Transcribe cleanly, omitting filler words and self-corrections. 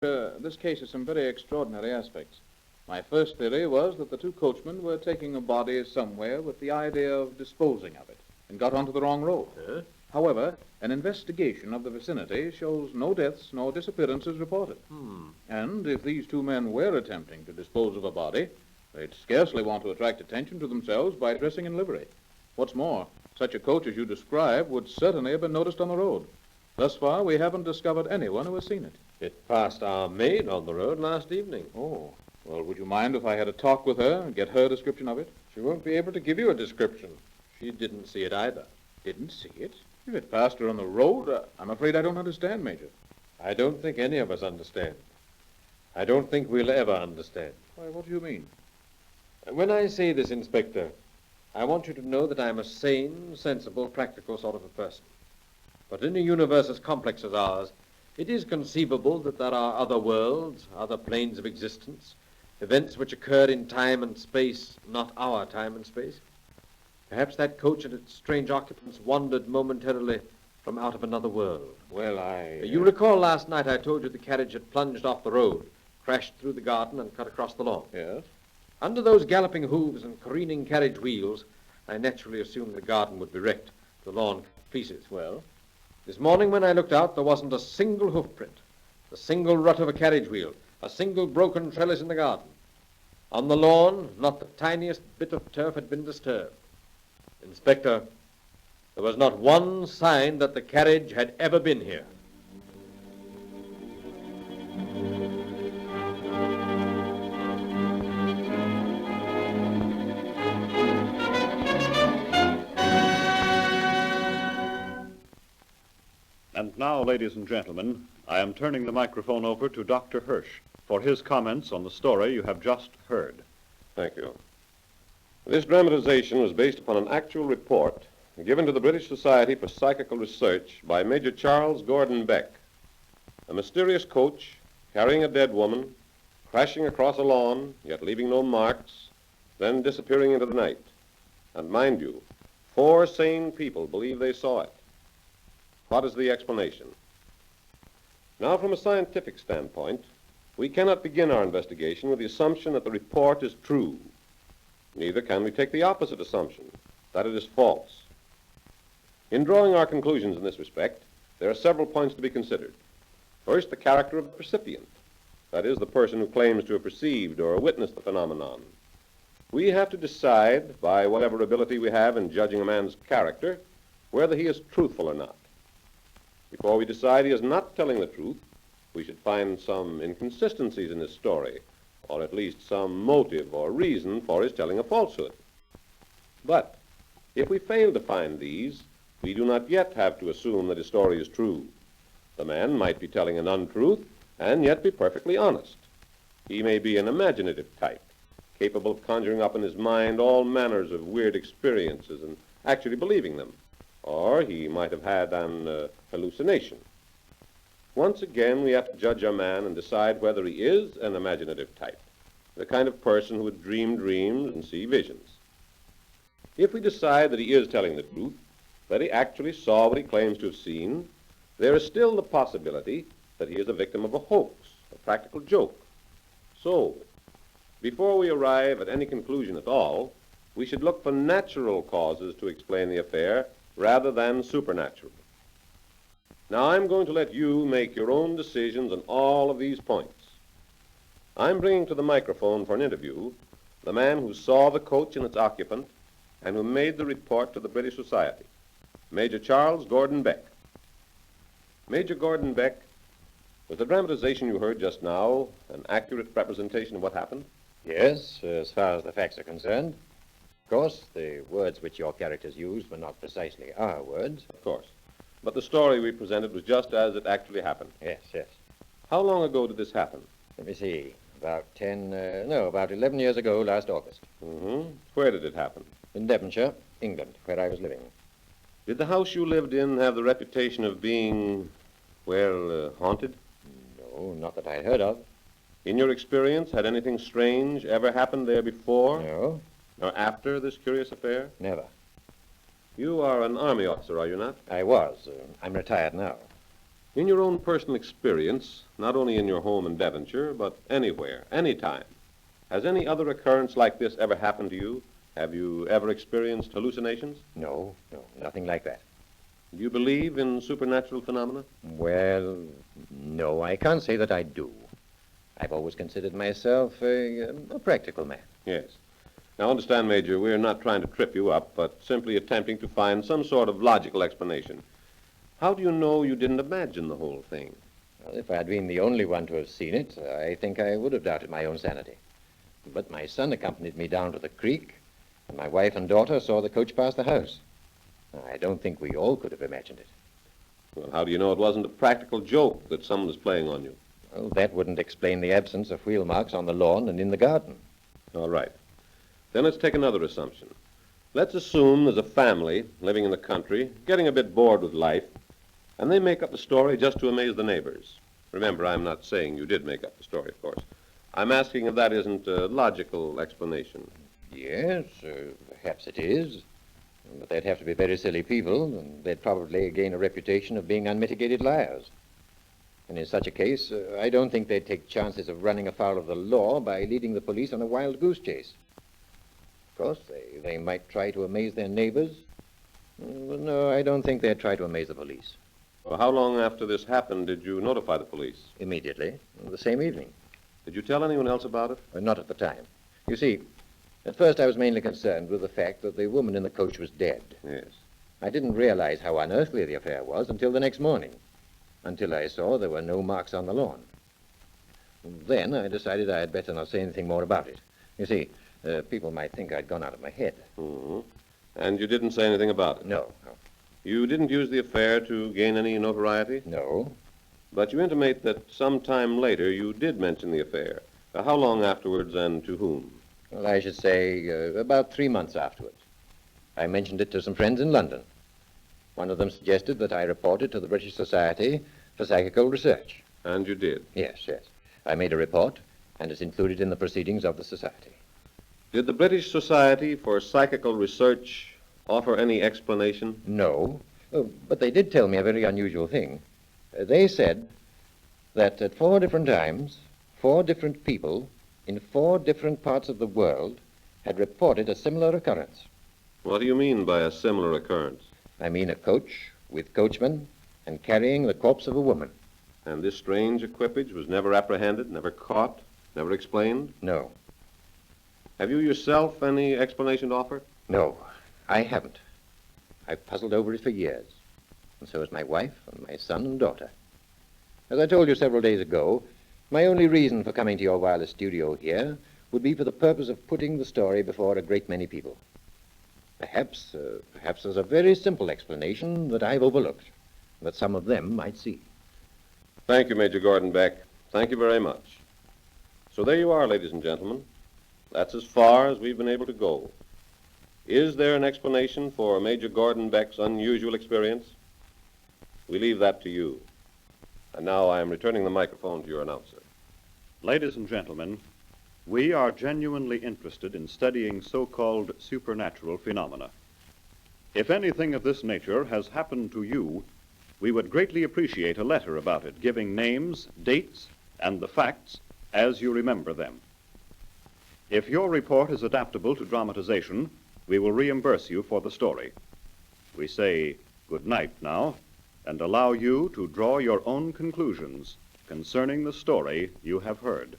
This case has some very extraordinary aspects. My first theory was that the two coachmen were taking a body somewhere with the idea of disposing of it and got onto the wrong road. Huh? However, an investigation of the vicinity shows no deaths nor disappearances reported. And if these two men were attempting to dispose of a body, they'd scarcely want to attract attention to themselves by dressing in livery. What's more, such a coach as you describe would certainly have been noticed on the road. Thus far, we haven't discovered anyone who has seen it. It passed our maid on the road last evening. Oh, well, would you mind if I had a talk with her and get her description of it? She won't be able to give you a description. She didn't see it either. Didn't see it? If it passed her on the road, I'm afraid I don't understand, Major. I don't think any of us understand. I don't think we'll ever understand. Why, what do you mean? When I say this, Inspector, I want you to know that I'm a sane, sensible, practical sort of a person. But in a universe as complex as ours, it is conceivable that there are other worlds, other planes of existence, events which occur in time and space, not our time and space. Perhaps that coach and its strange occupants wandered momentarily from out of another world. Well, You recall last night I told you the carriage had plunged off the road, crashed through the garden, and cut across the lawn. Yes? Under those galloping hooves and careening carriage wheels, I naturally assumed the garden would be wrecked, the lawn cut to pieces. Well? This morning when I looked out, there wasn't a single hoof print, a single rut of a carriage wheel, a single broken trellis in the garden. On the lawn, not the tiniest bit of turf had been disturbed. Inspector, there was not one sign that the carriage had ever been here. And now, ladies and gentlemen, I am turning the microphone over to Dr. Hirsch for his comments on the story you have just heard. Thank you. This dramatization was based upon an actual report given to the British Society for Psychical Research by Major Charles Gordon Beck. A mysterious coach carrying a dead woman, crashing across a lawn, yet leaving no marks, then disappearing into the night. And mind you, 4 sane people believe they saw it. What is the explanation? Now, from a scientific standpoint, we cannot begin our investigation with the assumption that the report is true. Neither can we take the opposite assumption, that it is false. In drawing our conclusions in this respect, there are several points to be considered. First, the character of the percipient, that is, the person who claims to have perceived or witnessed the phenomenon. We have to decide, by whatever ability we have in judging a man's character, whether he is truthful or not. Before we decide he is not telling the truth, we should find some inconsistencies in his story, or at least some motive or reason for his telling a falsehood. But if we fail to find these, we do not yet have to assume that his story is true. The man might be telling an untruth and yet be perfectly honest. He may be an imaginative type, capable of conjuring up in his mind all manners of weird experiences and actually believing them. Or he might have had an hallucination. Once again, we have to judge a man and decide whether he is an imaginative type, the kind of person who would dream dreams and see visions. If we decide that he is telling the truth, that he actually saw what he claims to have seen, there is still the possibility that he is a victim of a hoax, a practical joke. So, before we arrive at any conclusion at all, we should look for natural causes to explain the affair rather than supernatural. Now, I'm going to let you make your own decisions on all of these points. I'm bringing to the microphone for an interview the man who saw the coach and its occupant and who made the report to the British Society, Major Charles Gordon Beck. Major Gordon Beck, was the dramatization you heard just now an accurate representation of what happened? Yes, as far as the facts are concerned. Of course, the words which your characters used were not precisely our words. Of course. But the story we presented was just as it actually happened. Yes, yes. How long ago did this happen? Let me see. About 11 years ago, last August. Mm-hmm. Where did it happen? In Devonshire, England, where I was living. Did the house you lived in have the reputation of being, haunted? No, not that I heard of. In your experience, had anything strange ever happened there before? No, Or after this curious affair? never. You are an army officer, are you not? I was. I'm retired now. In your own personal experience, not only in your home in Devonshire, but anywhere, anytime, has any other occurrence like this ever happened to you? Have you ever experienced hallucinations? No, nothing like that. Do you believe in supernatural phenomena? Well, no, I can't say that I do. I've always considered myself a practical man. Yes. Now, understand, Major, we're not trying to trip you up, but simply attempting to find some sort of logical explanation. How do you know you didn't imagine the whole thing? Well, if I'd been the only one to have seen it, I think I would have doubted my own sanity. But my son accompanied me down to the creek, and my wife and daughter saw the coach pass the house. I don't think we all could have imagined it. Well, how do you know it wasn't a practical joke that someone was playing on you? Well, that wouldn't explain the absence of wheel marks on the lawn and in the garden. All right. Then let's take another assumption. Let's assume there's a family living in the country, getting a bit bored with life, and they make up the story just to amaze the neighbors. Remember, I'm not saying you did make up the story, of course. I'm asking if that isn't a logical explanation. Yes, perhaps it is. But they'd have to be very silly people, and they'd probably gain a reputation of being unmitigated liars. And in such a case, I don't think they'd take chances of running afoul of the law by leading the police on a wild goose chase. Of course, they might try to amaze their neighbors. But no, I don't think they'd try to amaze the police. Well, how long after this happened did you notify the police? Immediately, the same evening. Did you tell anyone else about it? Not at the time. You see, at first I was mainly concerned with the fact that the woman in the coach was dead. Yes. I didn't realize how unearthly the affair was until the next morning, until I saw there were no marks on the lawn. Then I decided I had better not say anything more about it. You see, people might think I'd gone out of my head. Mm-hmm. And you didn't say anything about it? No. You didn't use the affair to gain any notoriety? No. But you intimate that some time later you did mention the affair. How long afterwards and to whom? Well, I should say about 3 months afterwards. I mentioned it to some friends in London. One of them suggested that I report it to the British Society for Psychical Research. And you did? Yes. I made a report, and it's included in the proceedings of the Society. Did the British Society for Psychical Research offer any explanation? No, but they did tell me a very unusual thing. They said that at 4 different times, 4 different people in 4 different parts of the world had reported a similar occurrence. What do you mean by a similar occurrence? I mean a coach with coachman and carrying the corpse of a woman. And this strange equipage was never apprehended, never caught, never explained? No. Have you yourself any explanation to offer? No, I haven't. I've puzzled over it for years, and so has my wife and my son and daughter. As I told you several days ago, my only reason for coming to your wireless studio here would be for the purpose of putting the story before a great many people. Perhaps there's a very simple explanation that I've overlooked, that some of them might see. Thank you, Major Gordon Beck. Thank you very much. So there you are, ladies and gentlemen. That's as far as we've been able to go. Is there an explanation for Major Gordon Beck's unusual experience? We leave that to you. And now I am returning the microphone to your announcer. Ladies and gentlemen, we are genuinely interested in studying so-called supernatural phenomena. If anything of this nature has happened to you, we would greatly appreciate a letter about it, giving names, dates, and the facts as you remember them. If your report is adaptable to dramatization, we will reimburse you for the story. We say good night now, and allow you to draw your own conclusions concerning the story you have heard.